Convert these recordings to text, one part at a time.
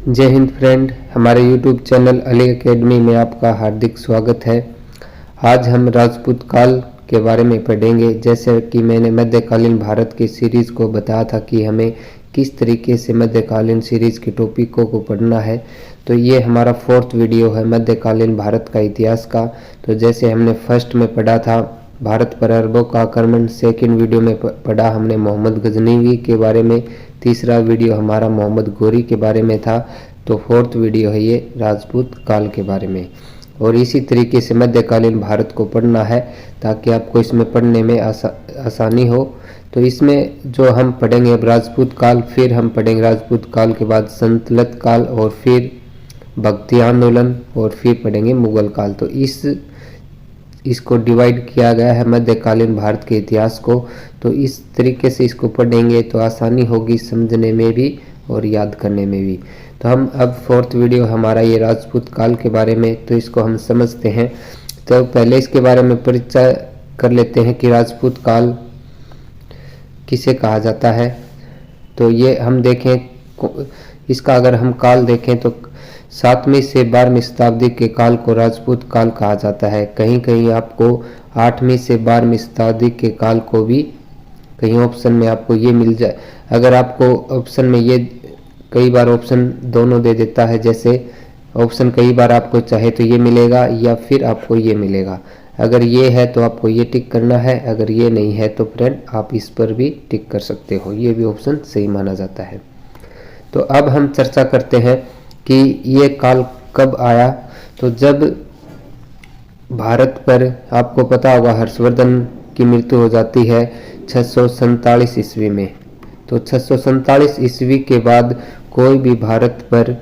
जय हिंद फ्रेंड, हमारे YouTube channel Ali academy में आपका हार्दिक स्वागत है। आज हम राजपूत काल के बारे में पढ़ेंगे। जैसे कि मैंने मध्यकालीन भारत की सीरीज़ को बताया था कि हमें किस तरीके से मध्यकालीन सीरीज़ के टॉपिकों को पढ़ना है, तो ये हमारा 4th वीडियो है मध्यकालीन भारत का इतिहास का। तो जैसे हमने फर्स्ट में पढ़ा था भारत पर अरबों का आक्रमण, सेकंड वीडियो में पढ़ा हमने मोहम्मद गजनवी के बारे में, तीसरा वीडियो हमारा मोहम्मद गोरी के बारे में था। तो 4th वीडियो है ये राजपूत काल के बारे में। और इसी तरीके से मध्यकालीन भारत को पढ़ना है ताकि आपको इसमें पढ़ने में आसानी हो। तो इसमें जो हम पढ़ेंगे अब राजपूत काल, फिर हम पढ़ेंगे राजपूत काल के बाद संतलत काल, और फिर भक्ति आंदोलन, और फिर पढ़ेंगे मुगल काल। तो इसको डिवाइड किया गया है मध्यकालीन भारत के इतिहास को। तो इस तरीके से इसको पढ़ेंगे तो आसानी होगी समझने में भी और याद करने में भी। तो हम अब 4th वीडियो हमारा ये राजपूत काल के बारे में, तो इसको हम समझते हैं। तो पहले इसके बारे में परिचय कर लेते हैं कि राजपूत काल किसे कहा जाता है। तो ये हम देखें, इसका अगर हम काल देखें तो 7वीं से 12वीं शताब्दी के काल को राजपूत काल कहा जाता है। कहीं कहीं आपको 8वीं से 12वीं शताब्दी के काल को भी कहीं ऑप्शन में आपको ये मिल जाए। अगर आपको ऑप्शन में ये कई बार ऑप्शन दोनों दे देता है, जैसे ऑप्शन कई बार आपको चाहे तो ये मिलेगा या फिर आपको ये मिलेगा। अगर ये है तो आपको ये टिक करना है, अगर ये नहीं है तो फ्रेंड आप इस पर भी टिक कर सकते हो, ये भी ऑप्शन सही माना जाता है। तो अब हम चर्चा करते हैं कि ये काल कब आया। तो जब भारत पर आपको पता होगा हर्षवर्धन की मृत्यु हो जाती है 647 ईस्वी में। तो 647 ईस्वी के बाद कोई भी भारत पर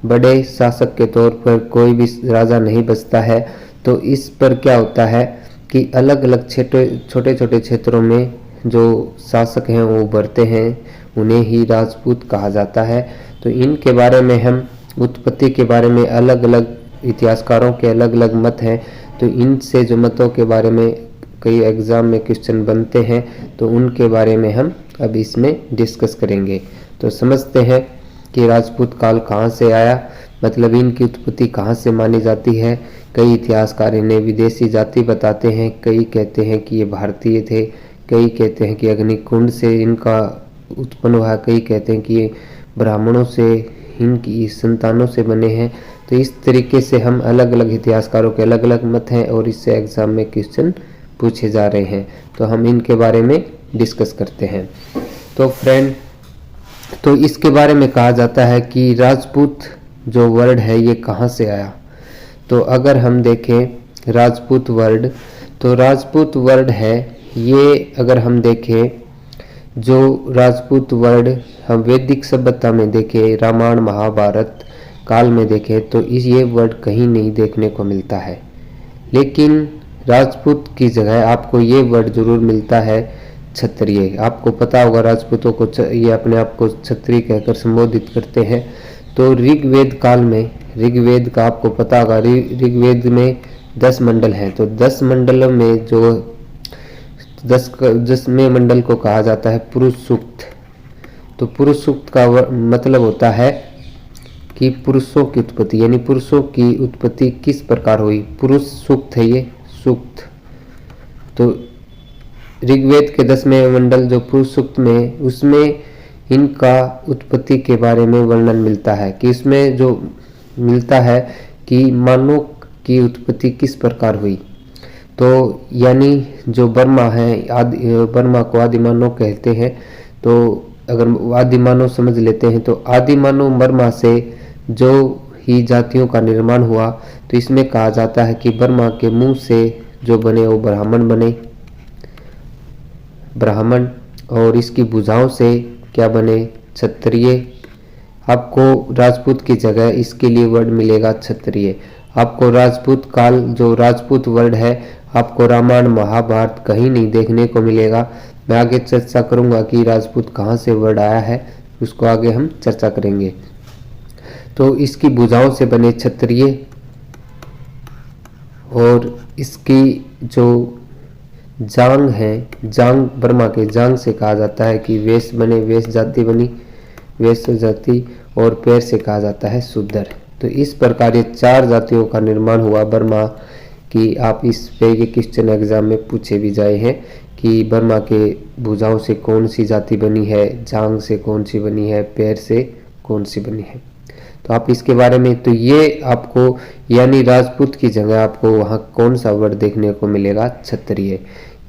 बड़े शासक के तौर पर कोई भी राजा नहीं बचता है। तो इस पर क्या होता है कि अलग अलग छोटे छोटे क्षेत्रों में जो शासक हैं वो उभरते हैं, उन्हें ही राजपूत कहा जाता है। तो इनके बारे में हम उत्पत्ति के बारे में अलग अलग इतिहासकारों के अलग अलग मत हैं। तो इनसे जो मतों के बारे में कई एग्जाम में क्वेश्चन बनते हैं, तो उनके बारे में हम अब इसमें डिस्कस करेंगे। तो समझते हैं कि राजपूत काल कहाँ से आया, मतलब इनकी उत्पत्ति कहाँ से मानी जाती है। कई इतिहासकार इन्हें विदेशी जाति बताते हैं, कई कहते हैं कि ये भारतीय थे, कई कहते हैं कि अग्निकुंड से इनका उत्पन्न हुआ, कई कहते हैं कि ये ब्राह्मणों से इनकी संतानों से बने हैं। तो इस तरीके से हम अलग अलग इतिहासकारों के अलग अलग मत हैं और इससे एग्जाम में क्वेश्चन पूछे जा रहे हैं। तो हम इनके बारे में डिस्कस करते हैं। तो फ्रेंड, तो इसके बारे में कहा जाता है कि राजपूत जो वर्ड है ये कहाँ से आया। तो अगर हम देखें राजपूत वर्ड, तो राजपूत वर्ड है ये, अगर हम देखें जो राजपूत वर्ड हम वैदिक सभ्यता में देखें, रामायण महाभारत काल में देखें, तो ये वर्ड कहीं नहीं देखने को मिलता है। लेकिन राजपूत की जगह आपको ये वर्ड जरूर मिलता है क्षत्रिय। आपको पता होगा राजपूतों को ये अपने आप को क्षत्रिय कहकर संबोधित करते हैं। तो ऋग्वेद काल में, ऋग्वेद का आपको पता होगा, ऋग्वेद में 10 मंडल हैं। तो 10 मंडलों में जो 10वें मंडल को कहा जाता है पुरुष सूक्त। तो पुरुष सूक्त का मतलब होता है कि पुरुषों की उत्पत्ति, यानी पुरुषों की उत्पत्ति किस प्रकार हुई, पुरुष सूक्त है ये सूक्त। तो ऋग्वेद के 10वें मंडल जो पुरुष सूक्त में, उसमें इनका उत्पत्ति के बारे में वर्णन मिलता है कि इसमें जो मिलता है कि मानव की उत्पत्ति किस प्रकार हुई। तो यानी जो ब्रह्मा है, ब्रह्मा को आदि मानव कहते हैं। तो अगर आदि मानव समझ लेते हैं तो आदि मानव ब्रह्मा से जो ही जातियों का निर्माण हुआ। तो इसमें कहा जाता है कि ब्रह्मा के मुंह से जो बने वो ब्राह्मण बने, ब्राह्मण, और इसकी भुजाओं से क्या बने, क्षत्रिय। आपको राजपूत की जगह इसके लिए वर्ड मिलेगा क्षत्रिय। आपको राजपूत काल जो राजपूत वर्ड है आपको रामायण महाभारत कहीं नहीं देखने को मिलेगा। मैं आगे चर्चा करूंगा कि राजपूत कहाँ से वर्ड आया है, उसको आगे हम चर्चा करेंगे। तो इसकी भुजाओं से बने क्षत्रिय, और इसकी जो जांग है, जांग ब्रह्मा के जांग से कहा जाता है कि वेश बने, वेश जाति बनी, वेश जाति। और पैर से कहा जाता है शूद्र। तो इस प्रकार ये 4 जातियों का निर्माण हुआ बर्मा की। आप इस पे ये क्वेश्चन एग्जाम में पूछे भी जाए हैं कि बर्मा के भुजाओं से कौन सी जाति बनी है, जांग से कौन सी बनी है, पैर से कौन सी बनी है। तो आप इसके बारे में, तो ये आपको यानी राजपूत की जगह आपको वहाँ कौन सा वर्ड देखने को मिलेगा, क्षत्रिय।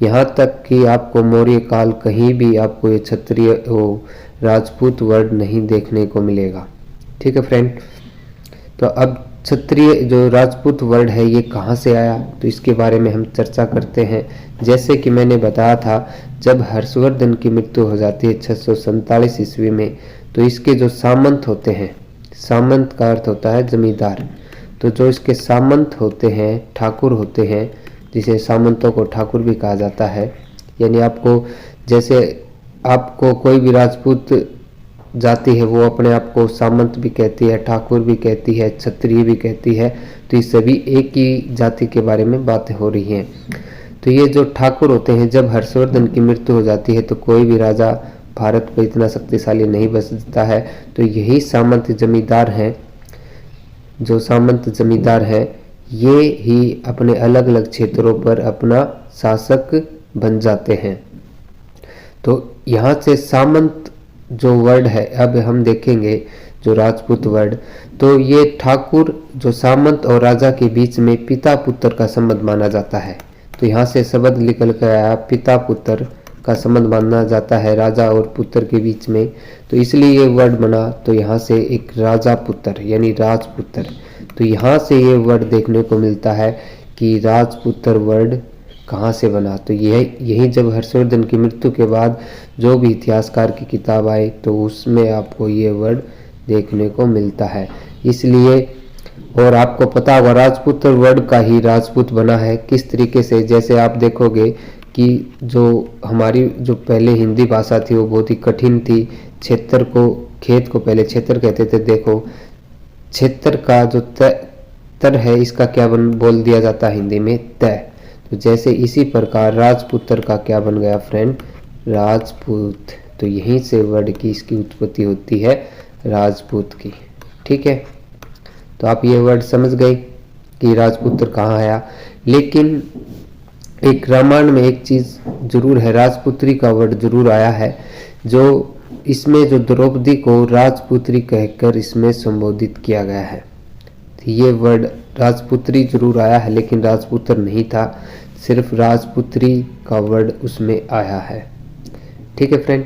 यहाँ तक कि आपको मौर्य काल कहीं भी आपको ये क्षत्रिय राजपूत वर्ड नहीं देखने को मिलेगा। ठीक है फ्रेंड। तो अब क्षत्रिय जो राजपूत वर्ड है ये कहाँ से आया, तो इसके बारे में हम चर्चा करते हैं। जैसे कि मैंने बताया था, जब हर्षवर्धन की मृत्यु हो जाती है 647 ईस्वी में, तो इसके जो सामंत होते हैं, सामंत का अर्थ होता है जमींदार, तो जो इसके सामंत होते हैं, ठाकुर होते हैं, जिसे सामंतों को ठाकुर भी कहा जाता है। यानी आपको जैसे आपको कोई भी राजपूत जाति है वो अपने आप को सामंत भी कहती है, ठाकुर भी कहती है, क्षत्रिय भी कहती है। तो ये सभी एक ही जाति के बारे में बातें हो रही हैं। तो ये जो ठाकुर होते हैं, जब हर्षवर्धन की मृत्यु हो जाती है तो कोई भी राजा भारत पर इतना शक्तिशाली नहीं बचता है। तो यही सामंत जमींदार हैं, जो सामंत जमींदार हैं ये ही अपने अलग अलग क्षेत्रों पर अपना शासक बन जाते हैं। तो यहाँ से सामंत जो वर्ड है, अब हम देखेंगे जो राजपूत वर्ड, तो ये ठाकुर जो सामंत और राजा के बीच में पिता पुत्र का संबंध माना जाता है। तो यहाँ से शब्द निकल कर आया, पिता पुत्र का संबंध माना जाता है राजा और पुत्र के बीच में, तो इसलिए ये वर्ड बना। तो यहाँ से एक राजा पुत्र यानी राजपुत्र, तो यहाँ से ये वर्ड देखने को मिलता है कि राजपुत्र वर्ड कहाँ से बना। तो यही जब हर्षवर्धन की मृत्यु के बाद जो भी इतिहासकार की किताब आए तो उसमें आपको ये वर्ड देखने को मिलता है। इसलिए, और आपको पता होगा राजपुत्र वर्ड का ही राजपूत बना है किस तरीके से। जैसे आप देखोगे कि जो हमारी जो पहले हिंदी भाषा थी वो बहुत ही कठिन थी। क्षेत्र को, खेत को पहले क्षेत्र कहते थे। देखो क्षेत्र का जो तर है इसका क्या बोल दिया जाता है हिंदी में, तय। तो जैसे इसी प्रकार राजपुत्र का क्या बन गया फ्रेंड, राजपूत। तो यहीं से वर्ड की इसकी उत्पत्ति होती है राजपूत की। ठीक है, तो आप ये वर्ड समझ गए कि राजपुत्र कहाँ आया। लेकिन एक रामायण में एक चीज जरूर है, राजपुत्री का वर्ड जरूर आया है, जो इसमें जो द्रौपदी को राजपुत्री कहकर इसमें संबोधित किया गया है। तो ये वर्ड राजपुत्री जरूर आया है लेकिन राजपुत्र नहीं था, सिर्फ राजपुत्री का वर्ड उसमें आया है। ठीक है फ्रेंड,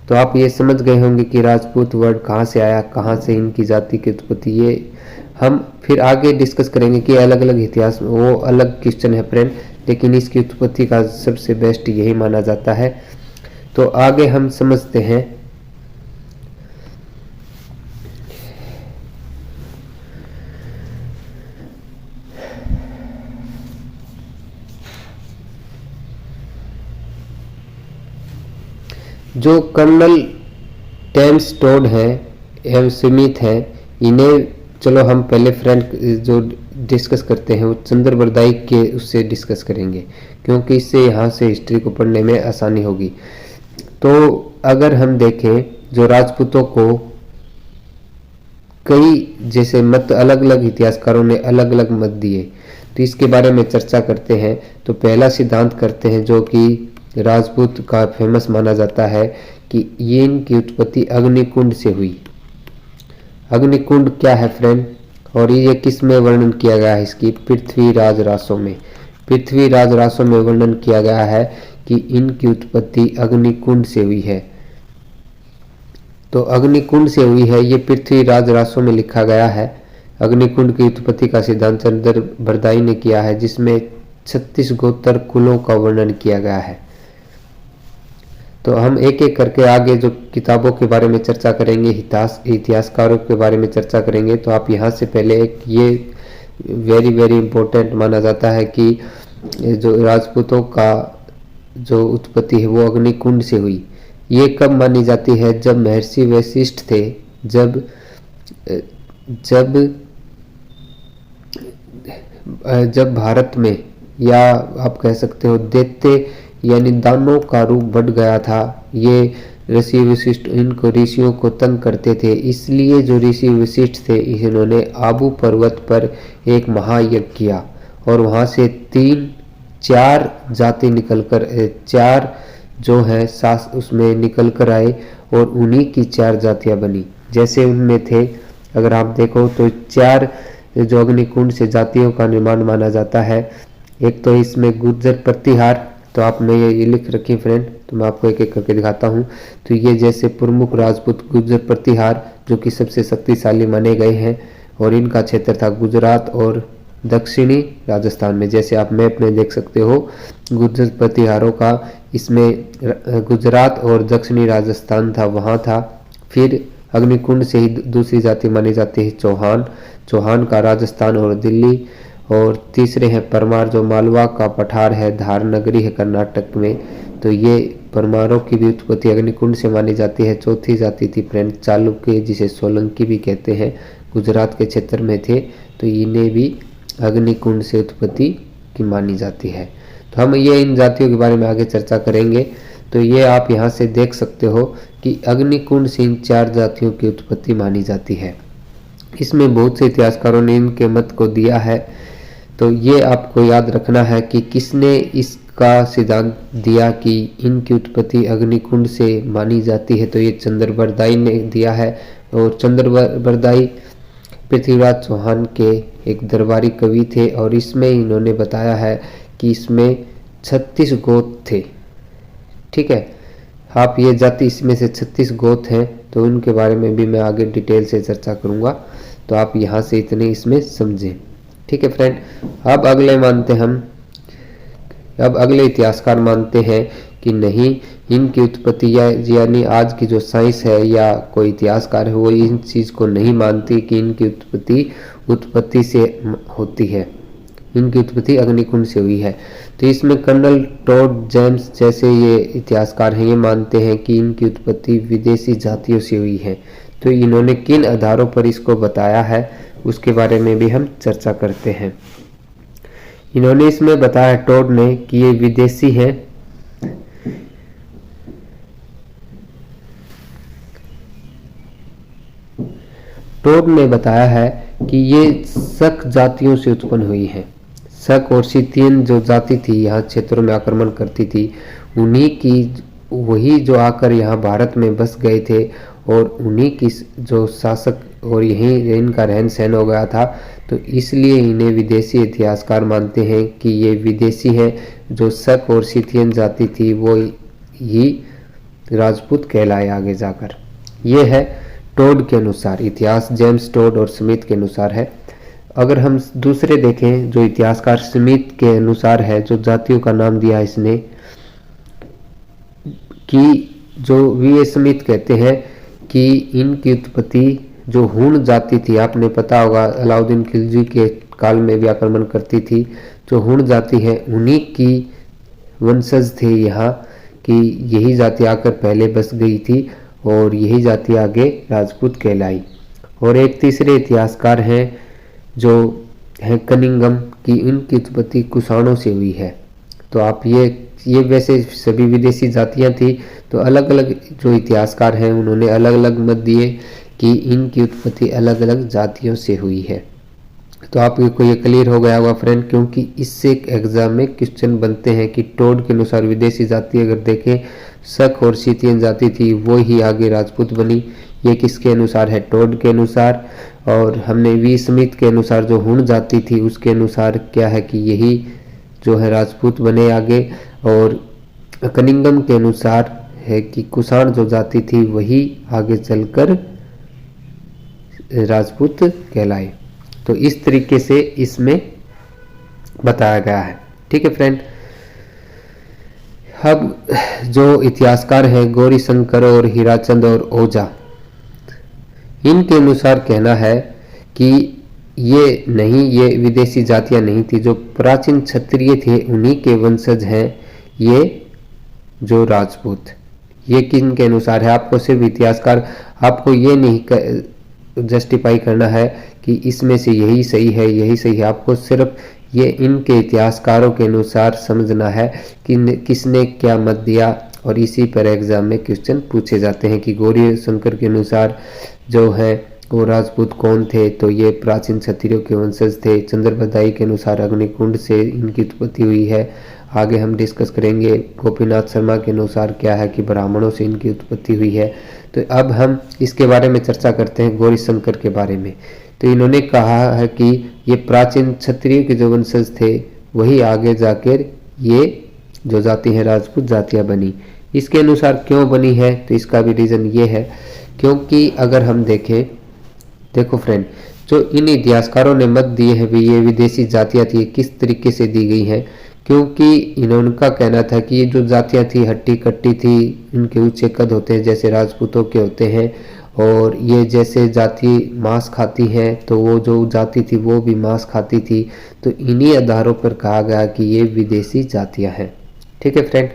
तो आप ये समझ गए होंगे कि राजपूत वर्ड कहाँ से आया, कहाँ से इनकी जाति की उत्पत्ति। ये हम फिर आगे डिस्कस करेंगे कि अलग अलग इतिहास, वो अलग क्वेश्चन है फ्रेंड, लेकिन इसकी उत्पत्ति का सबसे बेस्ट यही माना जाता है। तो आगे हम समझते हैं। जो कर्नल टेम्स टोड हैं एवं स्मिथ हैं, इन्हें चलो हम पहले फ्रेंड जो डिस्कस करते हैं वो चंद्र बरदाई के उससे डिस्कस करेंगे, क्योंकि इससे यहाँ से हिस्ट्री को पढ़ने में आसानी होगी। तो अगर हम देखें जो राजपूतों को कई जैसे मत अलग अलग इतिहासकारों ने अलग अलग मत दिए, तो इसके बारे में चर्चा करते हैं। तो पहला सिद्धांत करते हैं जो कि राजपूत का फेमस माना जाता है कि ये इनकी उत्पत्ति अग्निकुंड से हुई। अग्निकुंड क्या है फ्रेंड, और ये किस में वर्णन किया गया है, इसकी पृथ्वीराज रासों में। पृथ्वीराज रासों में वर्णन किया गया है कि इनकी उत्पत्ति अग्निकुंड से हुई है। तो अग्निकुंड से हुई है, ये पृथ्वीराज रासों में लिखा गया है। अग्निकुंड की उत्पत्ति का सिद्धांत चंद्र बरदाई ने किया है, जिसमें 36 गोत्र कुलों का वर्णन किया गया है। तो हम एक एक करके आगे जो किताबों के बारे में चर्चा करेंगे, इतिहासकारों के बारे में चर्चा करेंगे। तो आप यहाँ से पहले एक ये वेरी वेरी इंपॉर्टेंट माना जाता है कि जो राजपूतों का जो उत्पत्ति है वो अग्निकुंड से हुई। ये कब मानी जाती है, जब महर्षि वशिष्ठ थे, जब भारत में, या आप कह सकते हो दैत्य यानी दानों का रूप बढ़ गया था। ये ऋषि वशिष्ठ इनको ऋषियों को तंग करते थे, इसलिए जो ऋषि वशिष्ठ थे इन्होंने आबू पर्वत पर एक महायज्ञ किया और वहां से 4 जाति निकलकर 4 जो है सास उसमें निकल कर आए और उन्हीं की 4 जातियां बनी। जैसे उनमें थे, अगर आप देखो तो 4 जो अग्निकुंड से जातियों का निर्माण माना जाता है। एक तो इसमें गुर्जर प्रतिहार, तो आपने ये लिख रखी फ्रेंड, तो मैं आपको एक एक करके दिखाता हूँ। तो ये जैसे प्रमुख राजपूत गुर्जर प्रतिहार जो कि सबसे शक्तिशाली माने गए हैं और इनका क्षेत्र था गुजरात और दक्षिणी राजस्थान में। जैसे आप मैप में देख सकते हो गुर्जर प्रतिहारों का इसमें गुजरात और दक्षिणी राजस्थान था, वहाँ था। फिर अग्निकुंड से ही दूसरी जाति मानी जाती है चौहान, चौहान का राजस्थान और दिल्ली। और तीसरे हैं परमार जो मालवा का पठार है, धार नगरी है कर्नाटक में। तो ये परमारों की भी उत्पत्ति अग्निकुंड से मानी जाती है। चौथी जाति थी फ्रेंड चालुक्य, जिसे सोलंकी भी कहते हैं, गुजरात के क्षेत्र में थे, तो इन्हें भी अग्निकुंड से उत्पत्ति की मानी जाती है। तो हम ये इन जातियों के बारे में आगे चर्चा करेंगे। तो ये आप यहाँ से देख सकते हो कि अग्निकुंड से इन 4 जातियों की उत्पत्ति मानी जाती है। इसमें बहुत से इतिहासकारों ने इनके मत को दिया है। तो ये आपको याद रखना है कि किसने इसका सिद्धांत दिया कि इनकी उत्पत्ति अग्निकुंड से मानी जाती है। तो ये चंद्रबरदाई ने दिया है और चंद्रबरदाई पृथ्वीराज चौहान के एक दरबारी कवि थे और इसमें इन्होंने बताया है कि इसमें 36 गोत्र थे। ठीक है, आप ये जाति इसमें से 36 गोत्र हैं, तो उनके बारे में भी मैं आगे डिटेल से चर्चा करूंगा। तो आप यहाँ से इतने इसमें समझें। ठीक है फ्रेंड, अब अगले इतिहासकार मानते हैं कि नहीं, इनकी उत्पत्ति यानी आज की जो साइंस है या कोई इतिहासकार है वो इन चीज़ को नहीं मानती कि इनकी उत्पत्ति से होती है, इनकी उत्पत्ति अग्निकुंड से हुई है। तो इसमें कर्नल टॉड जेम्स जैसे ये इतिहासकार हैं, ये मानते हैं कि इनकी उत्पत्ति विदेशी जातियों से हुई है। तो इन्होंने किन आधारों पर इसको बताया है उसके बारे में भी हम चर्चा करते हैं। इन्होंने इसमें बताया टॉड ने कि ये विदेशी है, टॉड ने बताया है कि ये शक जातियों से उत्पन्न हुई है। शक और सीतियन जो जाति थी यहाँ क्षेत्रों में आक्रमण करती थी, उन्हीं की वही जो आकर यहाँ भारत में बस गए थे और उन्हीं की जो शासक और यहीं इनका रहन सहन हो गया था। तो इसलिए इन्हें विदेशी इतिहासकार मानते हैं कि ये विदेशी है। जो शक और सीतियन जाति थी वो ही राजपूत कहलाए आगे जाकर। ये है टॉड के अनुसार, इतिहास जेम्स टॉड और स्मिथ के अनुसार है। अगर हम दूसरे देखें जो इतिहासकार स्मिथ के अनुसार है, जो जातियों का नाम दिया इसने, कि जो वी स्मिथ कहते हैं कि इनकी उत्पत्ति जो हूण जाति थी, आपने पता होगा अलाउद्दीन खिलजी के काल में भी आक्रमण करती थी, जो हूण जाति है उन्हीं की वंशज थे यहाँ, कि यही जाति आकर पहले बस गई थी और यही जाति आगे राजपूत कहलाई। और एक तीसरे इतिहासकार हैं जो है कनिंगम, की इनकी उत्पत्ति कुषाणों से हुई है। तो आप ये वैसे सभी विदेशी जातियां थी, तो अलग अलग जो इतिहासकार हैं उन्होंने अलग अलग मत दिए कि इनकी उत्पत्ति अलग अलग जातियों से हुई है। तो आपको ये क्लियर हो गया होगा फ्रेंड, क्योंकि इससे एग्जाम में क्वेश्चन बनते हैं कि टॉड के अनुसार विदेशी जाति अगर देखें शक और सीतियन जाति थी वो ही आगे राजपूत बनी। ये किसके अनुसार है? टॉड के अनुसार। और हमने वी स्मिथ के अनुसार जो हूण जाति थी उसके अनुसार क्या है कि यही जो है राजपूत बने आगे। और कनिंगम के अनुसार है कि कुषाण जो जाति थी वही आगे चलकर राजपूत कहलाए। तो इस तरीके से इसमें बताया गया है। ठीक है फ्रेंड, अब जो इतिहासकार हैं गौरी शंकर और हीराचंद और ओझा, इनके अनुसार कहना है कि ये विदेशी जातियां नहीं थी, जो प्राचीन क्षत्रिय थे उन्हीं के वंशज हैं ये जो राजपूत। ये किन के अनुसार है? आपको सिर्फ इतिहासकार, आपको ये नहीं जस्टिफाई करना है कि इसमें से यही सही है यही सही है, आपको सिर्फ ये इनके इतिहासकारों के अनुसार समझना है कि किसने क्या मत दिया और इसी पर एग्जाम में क्वेश्चन पूछे जाते हैं कि गौरी शंकर के अनुसार जो है वो राजपूत कौन थे, तो ये प्राचीन क्षत्रियों के वंशज थे। चंद्रबदाई के अनुसार अग्निकुंड से इनकी उत्पत्ति हुई है। आगे हम डिस्कस करेंगे। गोपीनाथ शर्मा के अनुसार क्या है कि ब्राह्मणों से इनकी उत्पत्ति हुई है। तो अब हम इसके बारे में चर्चा करते हैं गौरी शंकर के बारे में। तो इन्होंने कहा है कि ये प्राचीन क्षत्रिय के जो वंशज थे वही आगे जाकर ये जो जाति है राजपूत जातियां बनी। इसके अनुसार क्यों बनी है, तो इसका भी रीजन ये है क्योंकि अगर हम देखें, देखो फ्रेंड, जो इन इतिहासकारों ने मत दिए हैं भी ये विदेशी जातियां थी, किस तरीके से दी गई हैं, क्योंकि इनका कहना था कि ये जो जातियां थी हट्टी कट्टी थी, इनके ऊंचे कद होते हैं जैसे राजपूतों के होते हैं, और ये जैसे जाति मांस खाती हैं तो वो जो जाति थी वो भी मांस खाती थी। तो इन्हीं आधारों पर कहा गया कि ये विदेशी जातियां हैं। ठीक है फ्रेंड।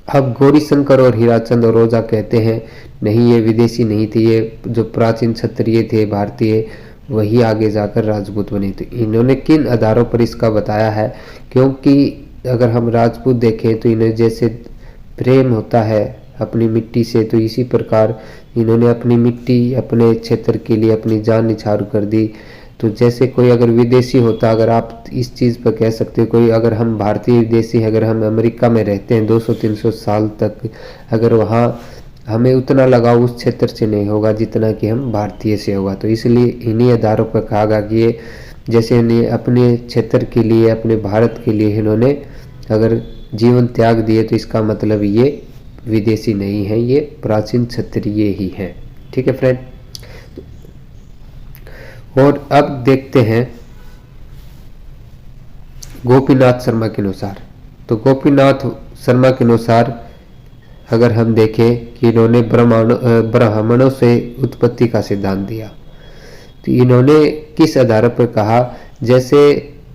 अब गौरीशंकर और हीराचंद और रोजा कहते हैं नहीं, ये विदेशी नहीं थे, ये जो प्राचीन क्षत्रिय थे भारतीय वही आगे जाकर राजपूत बने। तो इन्होंने किन आधारों पर इसका बताया है, क्योंकि अगर हम राजपूत देखें तो इन्हें जैसे प्रेम होता है अपनी मिट्टी से, तो इसी प्रकार इन्होंने अपनी मिट्टी अपने क्षेत्र के लिए अपनी जान निछावर कर दी। तो जैसे कोई अगर विदेशी होता, अगर आप इस चीज़ पर कह सकते हो, कोई अगर हम भारतीय विदेशी अगर हम अमेरिका में रहते हैं 200-300 साल तक, अगर वहाँ हमें उतना लगाव उस क्षेत्र से नहीं होगा जितना कि हम भारतीय से होगा। तो इसलिए इन्हीं आधारों पर कहा गया कि ये जैसे इन्हें अपने क्षेत्र के लिए अपने भारत के लिए इन्होंने अगर जीवन त्याग दिए तो इसका मतलब ये विदेशी नहीं है, ये प्राचीन क्षत्रिय ही है। ठीक है फ्रेंड। और अब देखते हैं गोपीनाथ शर्मा के अनुसार। तो गोपीनाथ शर्मा के अनुसार अगर हम देखें कि इन्होंने ब्राह्मणों से उत्पत्ति का सिद्धांत दिया, तो इन्होंने किस आधार पर कहा, जैसे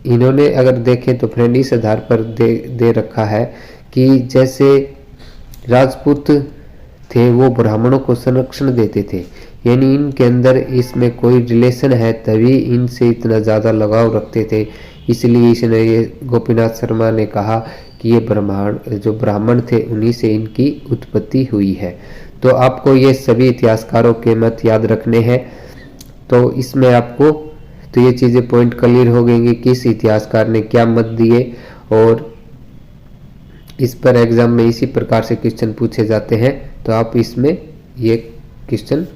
इन्होंने अगर देखें तो फ्रेंड इस आधार पर दे रखा है कि जैसे राजपूत थे वो ब्राह्मणों को संरक्षण देते थे, यानी इनके अंदर इसमें कोई रिलेशन है तभी इनसे इतना ज़्यादा लगाव रखते थे। इसलिए इसने ये गोपीनाथ शर्मा ने कहा कि ये जो ब्राह्मण थे उन्हीं से इनकी उत्पत्ति हुई है। तो आपको ये सभी इतिहासकारों के मत याद रखने हैं। तो इसमें आपको तो ये चीज़ें पॉइंट क्लियर हो गएंगी किस इतिहासकार ने क्या मत दिए, और इस पर एग्जाम में इसी प्रकार से क्वेश्चन पूछे जाते हैं। तो आप इसमें ये क्वेश्चन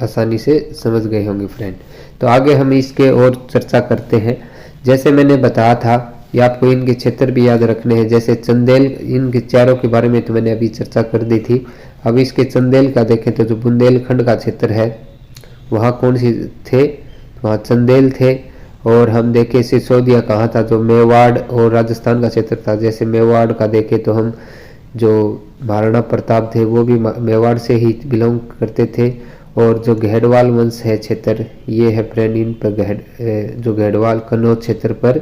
आसानी से समझ गए होंगे फ्रेंड। तो आगे हम इसके और चर्चा करते हैं। जैसे मैंने बताया था ये आपको इनके क्षेत्र भी याद रखने हैं। जैसे चंदेल, इनके चारों के बारे में तो मैंने अभी चर्चा कर दी थी। अब इसके चंदेल का देखें तो जो बुंदेलखंड का क्षेत्र है वहाँ कौन सी थे, वहाँ चंदेल थे। और हम देखें सिसोदिया कहाँ था, जो मेवाड़ और राजस्थान का क्षेत्र था। जैसे मेवाड़ का देखें तो हम जो महाराणा प्रताप थे वो भी मेवाड़ से ही बिलोंग करते थे। और जो घेड़वाल वंश है क्षेत्र ये है फ्रेंड, इन पर जो घेड़वाल कन्नौज क्षेत्र पर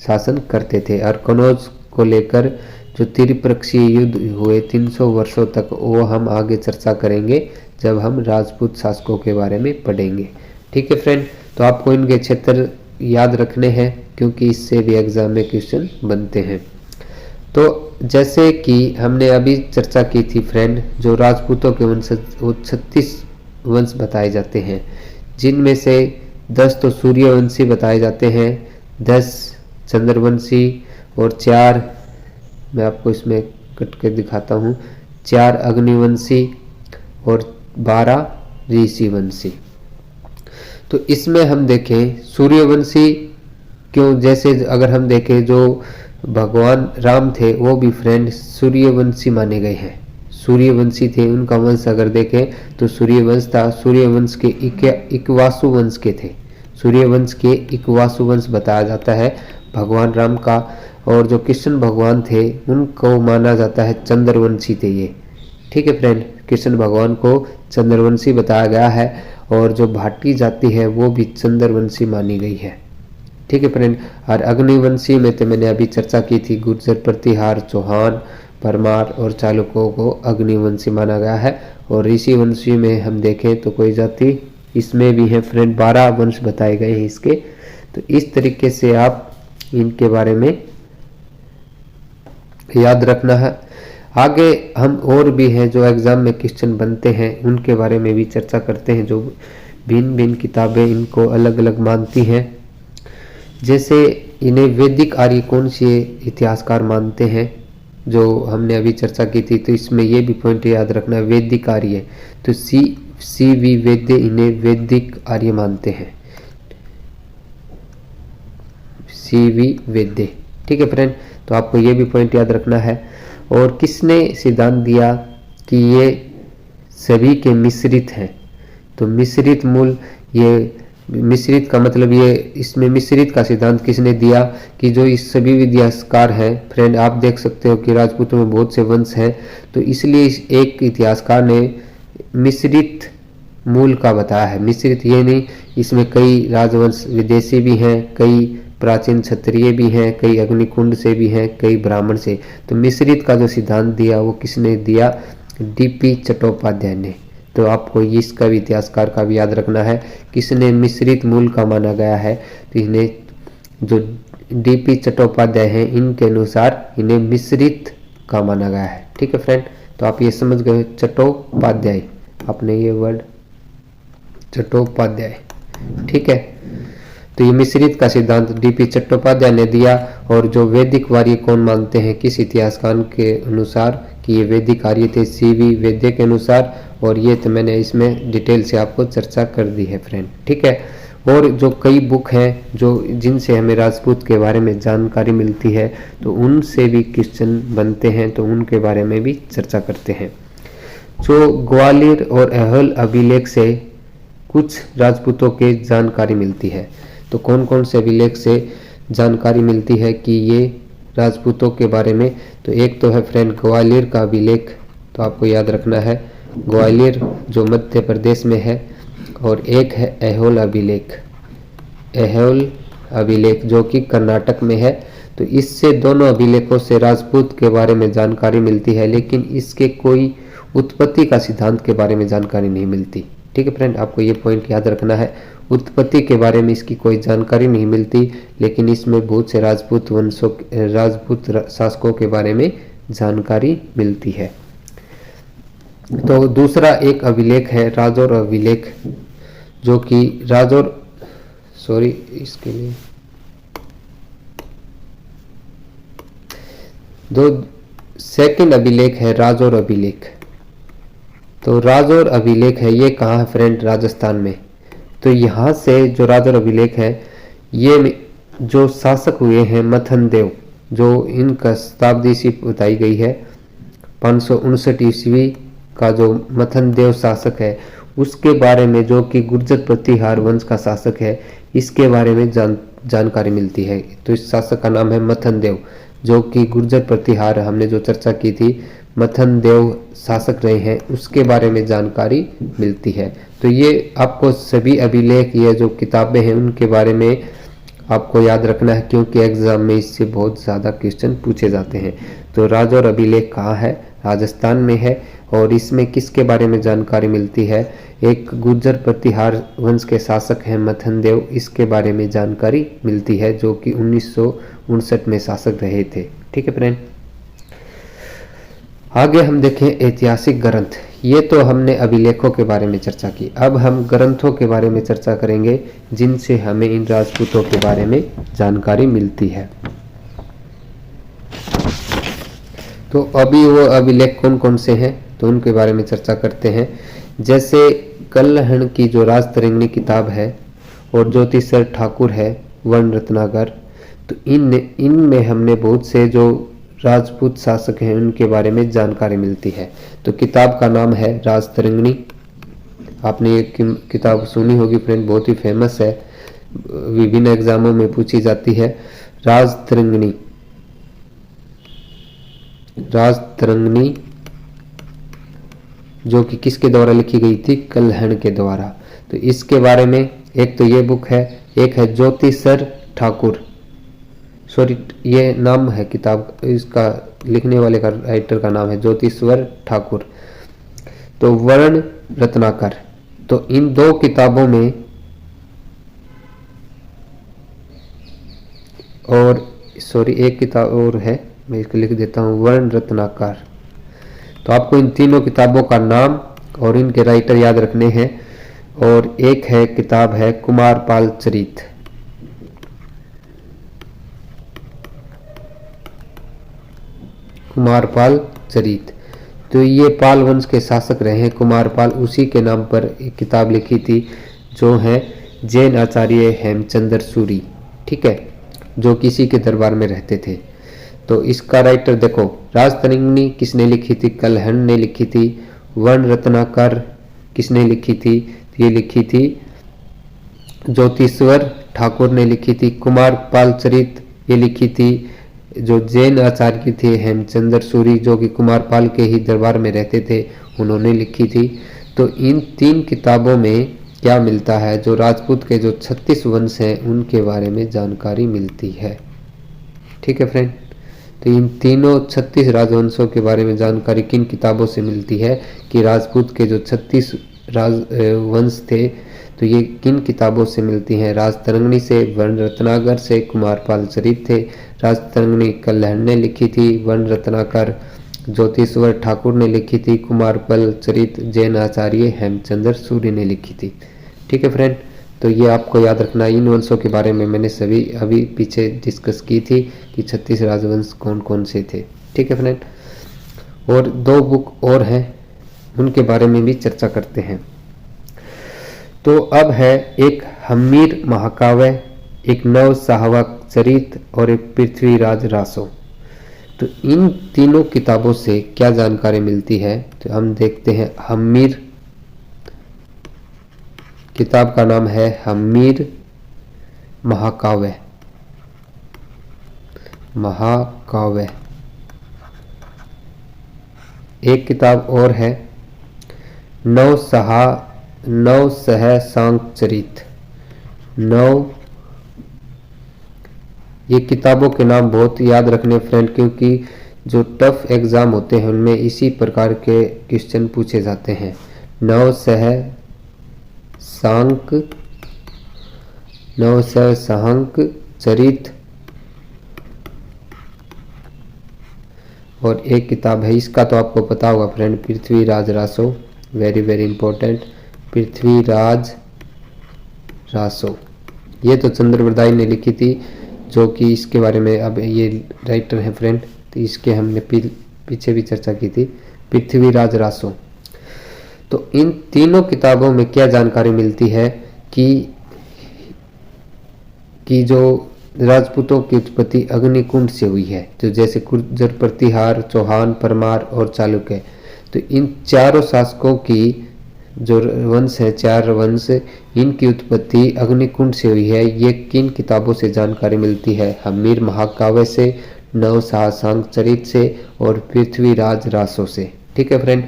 शासन करते थे। और कन्नौज को लेकर जो त्रिपक्षीय युद्ध हुए 300 वर्षों तक, वो हम आगे चर्चा करेंगे जब हम राजपूत शासकों के बारे में पढ़ेंगे। ठीक है फ्रेंड। तो आपको इनके क्षेत्र याद रखने हैं क्योंकि इससे भी एग्जाम में क्वेश्चन बनते हैं। तो जैसे कि हमने अभी चर्चा की थी फ्रेंड, जो राजपूतों के वंश वो 36 वंश बताए जाते हैं, जिनमें से 10 तो सूर्यवंशी बताए जाते हैं, 10 चंद्रवंशी और 4 मैं आपको इसमें कट के दिखाता हूँ, 4 अग्निवंशी और 12 ऋषिवंशी। तो इसमें हम देखें सूर्यवंशी क्यों, जैसे अगर हम देखें जो भगवान राम थे वो भी फ्रेंड सूर्यवंशी माने गए हैं, सूर्यवंशी थे। उनका वंश अगर देखें तो सूर्यवंश था। सूर्यवंश के इक्वासु वंश के थे, सूर्यवंश के इक्वासु वंश बताया जाता है भगवान राम का। और जो कृष्ण भगवान थे उनको माना जाता है चंद्रवंशी थे ये। ठीक है फ्रेंड, कृष्ण भगवान को चंद्रवंशी बताया गया है। और जो भाटी जाति है वो भी चंद्रवंशी मानी गई है। ठीक है फ्रेंड। और अग्निवंशी में तो मैंने अभी चर्चा की थी, गुर्जर, प्रतिहार, चौहान, परमार और चालुक्यों को अग्निवंशी माना गया है। और ऋषिवंशी में हम देखें तो कोई जाति इसमें भी है फ्रेंड, 12 वंश बताए गए हैं इसके। तो इस तरीके से आप इनके बारे में याद रखना है। आगे हम और भी हैं जो एग्ज़ाम में क्वेश्चन बनते हैं उनके बारे में भी चर्चा करते हैं, जो भिन्न भिन्न किताबें इनको अलग अलग मानती हैं। जैसे इन्हें वैदिक आर्य कौन से इतिहासकार मानते हैं, जो हमने अभी चर्चा की थी, तो इसमें ये भी पॉइंट याद रखना, वैदिक आर्य, तो सी वी वैद्य इन्हें वैदिक आर्य मानते हैं, सी वी वैद्य। ठीक है फ्रेंड, तो आपको ये भी पॉइंट याद रखना है। और किसने सिद्धांत दिया कि ये सभी के मिश्रित हैं, तो मिश्रित मूल, ये मिश्रित का मतलब ये, इसमें मिश्रित का सिद्धांत किसने दिया कि जो इस सभी इतिहासकार हैं फ्रेंड, आप देख सकते हो कि राजपूतों में बहुत से वंश हैं, तो इसलिए इस एक इतिहासकार ने मिश्रित मूल का बताया है। मिश्रित ये नहीं, इसमें कई राजवंश विदेशी भी हैं, कई प्राचीन क्षत्रिय भी हैं, कई अग्निकुंड से भी हैं, कई ब्राह्मण से। तो मिश्रित का जो सिद्धांत दिया वो किसने दिया, डीपी चट्टोपाध्याय ने। तो आपको इसका भी इतिहासकार का भी याद रखना है, किसने मिश्रित मूल का माना गया है, तो इन्हें जो डीपी चट्टोपाध्याय हैं इनके अनुसार इन्हें मिश्रित का माना गया है। ठीक है फ्रेंड, तो आप ये समझ गए चट्टोपाध्याय, आपने ये वर्ड चट्टोपाध्याय, ठीक है। तो ये मिश्रित का सिद्धांत डीपी चट्टोपाध्याय ने दिया। और जो वैदिक आर्य कौन मानते हैं किस इतिहासकार के अनुसार कि ये वैदिक आर्य थे, सीवी वैद्य के अनुसार। और ये तो मैंने इसमें डिटेल से आपको चर्चा कर दी है फ्रेंड, ठीक है। और जो कई बुक हैं जो जिनसे हमें राजपूत के बारे में जानकारी मिलती है, तो उनसे भी क्वेश्चन बनते हैं, तो उनके बारे में भी चर्चा करते हैं। जो ग्वालियर और ऐहोल अभिलेख से कुछ राजपूतों के जानकारी मिलती है, तो कौन कौन से अभिलेख से जानकारी मिलती है कि ये राजपूतों के बारे में, तो एक तो है फ्रेंड ग्वालियर का अभिलेख, तो आपको याद रखना है ग्वालियर जो मध्य प्रदेश में है। और एक है ऐहोल अभिलेख, ऐहोल अभिलेख जो कि कर्नाटक में है। तो इससे दोनों अभिलेखों से राजपूत के बारे में जानकारी मिलती है, लेकिन इसके कोई उत्पत्ति का सिद्धांत के बारे में जानकारी नहीं मिलती। ठीक है फ्रेंड, आपको ये पॉइंट याद रखना है, उत्पत्ति के बारे में इसकी कोई जानकारी नहीं मिलती, लेकिन इसमें बहुत से राजपूत वंशों, राजपूत शासकों के बारे में जानकारी मिलती है। तो दूसरा एक अभिलेख है राजौर अभिलेख, जो कि राजौर, सॉरी इसके लिए दो सेकंड अभिलेख है राजौर अभिलेख। तो राजौर अभिलेख है ये कहाँ है फ्रेंड, राजस्थान में। तो यहाँ से जो राजौर अभिलेख है, ये जो शासक हुए हैं मथन देव, जो इनका शताब्दी सी बताई गई है 559 ईस्वी का जो मथन देव शासक है उसके बारे में, जो कि गुर्जर प्रतिहार वंश का शासक है, इसके बारे में जानकारी मिलती है। तो इस शासक का नाम है मथन देव, जो कि गुर्जर प्रतिहार हमने जो चर्चा की थी मथन देव शासक रहे हैं, उसके बारे में जानकारी मिलती है। तो ये आपको सभी अभिलेख, ये जो किताबें हैं उनके बारे में आपको याद रखना है, क्योंकि एग्जाम में इससे बहुत ज़्यादा क्वेश्चन पूछे जाते हैं। तो राजौर अभिलेख कहाँ है, राजस्थान में है। और इसमें किसके बारे में जानकारी मिलती है, एक गुर्जर प्रतिहार वंश के शासक हैं मथन देव, इसके बारे में जानकारी मिलती है, जो कि 1959 में शासक रहे थे। ठीक है फ्रेंड, आगे हम देखें ऐतिहासिक ग्रंथ। ये तो हमने अभिलेखों के बारे में चर्चा की, अब हम ग्रंथों के बारे में चर्चा करेंगे जिनसे हमें इन राजपूतों के बारे में जानकारी मिलती है। तो अभी वो अभिलेख कौन कौन से हैं, तो उनके बारे में चर्चा करते हैं। जैसे कल्हण की जो राजतरंगिणी किताब है, और ज्योतिषर ठाकुर है वर्ण रत्नाकर, तो इनमें हमने बहुत से जो राजपूत शासक हैं उनके बारे में जानकारी मिलती है। तो किताब का नाम है राजतरंगिणी, आपने ये किताब सुनी होगी फ्रेंड, बहुत ही फेमस है, विभिन्न एग्जामों में पूछी जाती है। राजतरंगिणी, राजतरंगिणी जो कि किसके द्वारा लिखी गई थी, कल्हण के द्वारा। तो इसके बारे में एक तो ये बुक है, एक है ज्योतिषर ठाकुर, सॉरी ये नाम है किताब, इसका लिखने वाले का राइटर का नाम है ज्योतिश्वर ठाकुर। तो वर्ण रत्नाकर, तो इन दो किताबों में, और सॉरी एक किताब और है, मैं इसको लिख देता हूँ, वर्ण रत्नाकर, तो आपको इन तीनों किताबों का नाम और इनके राइटर याद रखने हैं। और एक है किताब है कुमारपाल चरित। कुमारपाल चरित, तो ये पाल वंश के शासक रहे हैं कुमारपाल, उसी के नाम पर एक किताब लिखी थी जो है जैन आचार्य हेमचंद्र सूरी, ठीक है, जो किसी के दरबार में रहते थे। तो इसका राइटर देखो, राजतरंगिणी किसने लिखी थी? कलहण ने लिखी थी। वर्ण रत्नाकर किसने लिखी थी? ये लिखी थी ज्योतिश्वर ठाकुर ने लिखी थी। कुमारपाल चरित ये लिखी थी जो जैन आचार्य थे हेमचंद्र सूरी, जो कि कुमारपाल के ही दरबार में रहते थे, उन्होंने लिखी थी। तो इन तीन किताबों में क्या मिलता है? जो राजपूत के जो 36 वंश हैं उनके बारे में जानकारी मिलती है, ठीक है फ्रेंड। तो इन तीनों 36 राजवंशों के बारे में जानकारी किन किताबों से मिलती है कि राजपूत के जो 36 वंश थे तो ये किन किताबों से मिलती हैं? राजतरंगिणी से, वर्ण रत्नाकर से, कुमारपाल चरित थे। राजतरंगिणी कल्हण ने लिखी थी, वर्ण रत्नाकर ज्योतिश्वर ठाकुर ने लिखी थी, कुमारपाल चरित जैन आचार्य हेमचंद्र सूरी ने लिखी थी, ठीक है फ्रेंड। तो ये आपको याद रखना। इन वंशों के बारे में मैंने सभी अभी पीछे डिस्कस की थी कि 36 राजवंश कौन कौन से थे, ठीक है फ्रेंड। और 2 बुक और हैं, उनके बारे में भी चर्चा करते हैं। तो अब है एक हम्मीर महाकाव्य, एक नव साहवाक चरित और एक पृथ्वीराज रासो। तो इन तीनों किताबों से क्या जानकारी मिलती है? तो हम देखते हैं। हम्मीर किताब का नाम है हम्मीर महाकाव्य। महाकाव्य। एक किताब और है नव सहसांक चरित। ये किताबों के नाम बहुत याद रखने फ्रेंड, क्योंकि जो टफ एग्जाम होते हैं उनमें इसी प्रकार के क्वेश्चन पूछे जाते हैं। नव सहसांक चरित। और एक किताब है, इसका तो आपको पता होगा friend, Prithviraj Raso. Very very important, Prithviraj Raso. ये तो चंद्रबरदाई ने लिखी थी, जो कि इसके बारे में अब ये राइटर है फ्रेंड, तो इसके हमने पीछे भी चर्चा की थी, पृथ्वीराज रासो। तो इन तीनों किताबों में क्या जानकारी मिलती है कि जो राजपूतों की उत्पत्ति अग्निकुंड से हुई है, जो जैसे गुर्जर, प्रतिहार, चौहान, परमार और चालुक्य। तो इन चारों शासकों की जो वंश है, 4 वंश, इनकी उत्पत्ति अग्निकुंड से हुई है। ये किन किताबों से जानकारी मिलती है? हम्मीर महाकाव्य से, नव सहसांक चरित से और पृथ्वीराज रासो से, ठीक है फ्रेंड।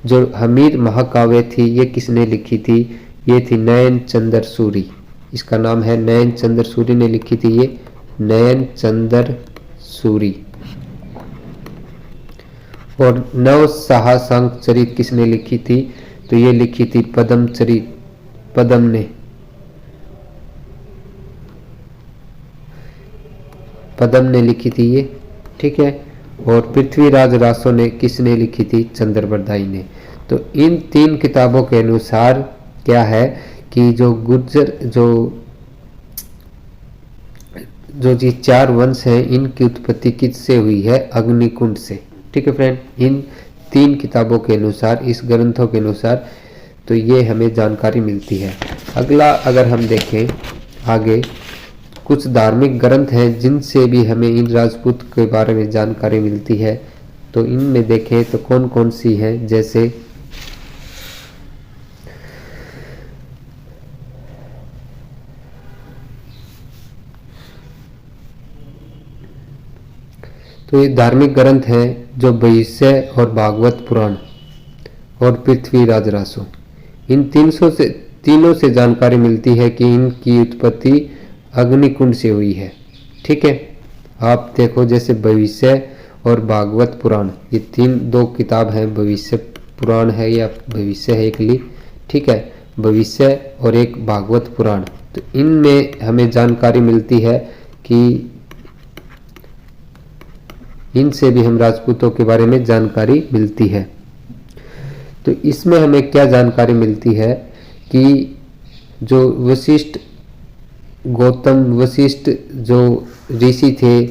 जो हम्मीर महाकाव्य थी ये किसने लिखी थी? ये थी नयन चंद्र सूरी। इसका नाम है नयन चंद्र सूरी ने लिखी थी, ये नयन चंद्र सूरी। और नव सहसांक चरित किसने लिखी थी? तो ये लिखी थी पद्म चरित, पद्म ने लिखी थी ये, ठीक है। और पृथ्वीराज रासो ने किसने लिखी थी? चंद्रबरदाई ने। तो इन 3 किताबों के अनुसार क्या है कि जो गुर्जर जो जी 4 वंश हैं इनकी उत्पत्ति किससे हुई है? अग्निकुंड से, ठीक है फ्रेंड। इन 3 किताबों के अनुसार, इस ग्रंथों के अनुसार, तो ये हमें जानकारी मिलती है। अगला अगर हम देखें आगे, कुछ धार्मिक ग्रंथ हैं जिनसे भी हमें इन राजपूत के बारे में जानकारी मिलती है। तो इनमें देखें तो कौन कौन सी है, जैसे तो ये धार्मिक ग्रंथ हैं जो भविष्य और भागवत पुराण और पृथ्वीराज रासो। इन तीनों से जानकारी मिलती है कि इनकी उत्पत्ति अग्निकुंड से हुई है, ठीक है। आप देखो जैसे भविष्य और भागवत पुराण, ये 2 किताब हैं, भविष्य पुराण है या भविष्य है एक ली, ठीक है, भविष्य और एक भागवत पुराण। तो इनमें हमें जानकारी मिलती है कि इनसे भी हम राजपूतों के बारे में जानकारी मिलती है। तो इसमें हमें क्या जानकारी मिलती है कि जो गौतम वशिष्ठ जो ऋषि थे,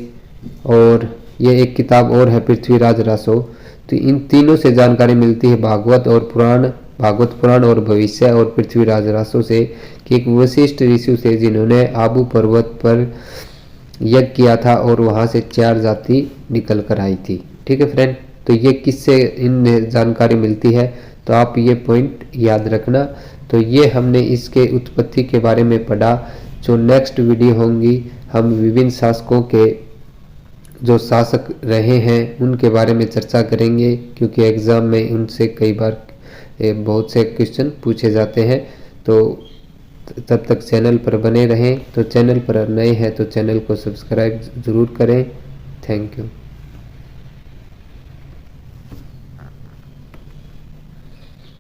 और ये एक किताब और है पृथ्वीराज रासो, तो इन तीनों से जानकारी मिलती है, भागवत पुराण और भविष्य और पृथ्वीराज रासो से, कि एक वशिष्ठ ऋषि से जिन्होंने आबू पर्वत पर यज्ञ किया था और वहां से 4 जाति निकल कर आई थी। ठीक है फ्रेंड, तो ये किससे इन जानकारी मिलती है, तो आप ये पॉइंट याद रखना। तो ये हमने इसके उत्पत्ति के बारे में पढ़ा। जो नेक्स्ट वीडियो होंगी, हम विभिन्न शासकों के जो शासक रहे हैं उनके बारे में चर्चा करेंगे, क्योंकि एग्जाम में उनसे कई बार बहुत से क्वेश्चन पूछे जाते हैं। तो तब तक चैनल पर बने रहें। तो चैनल पर नए हैं तो चैनल को सब्सक्राइब ज़रूर करें। Thank you.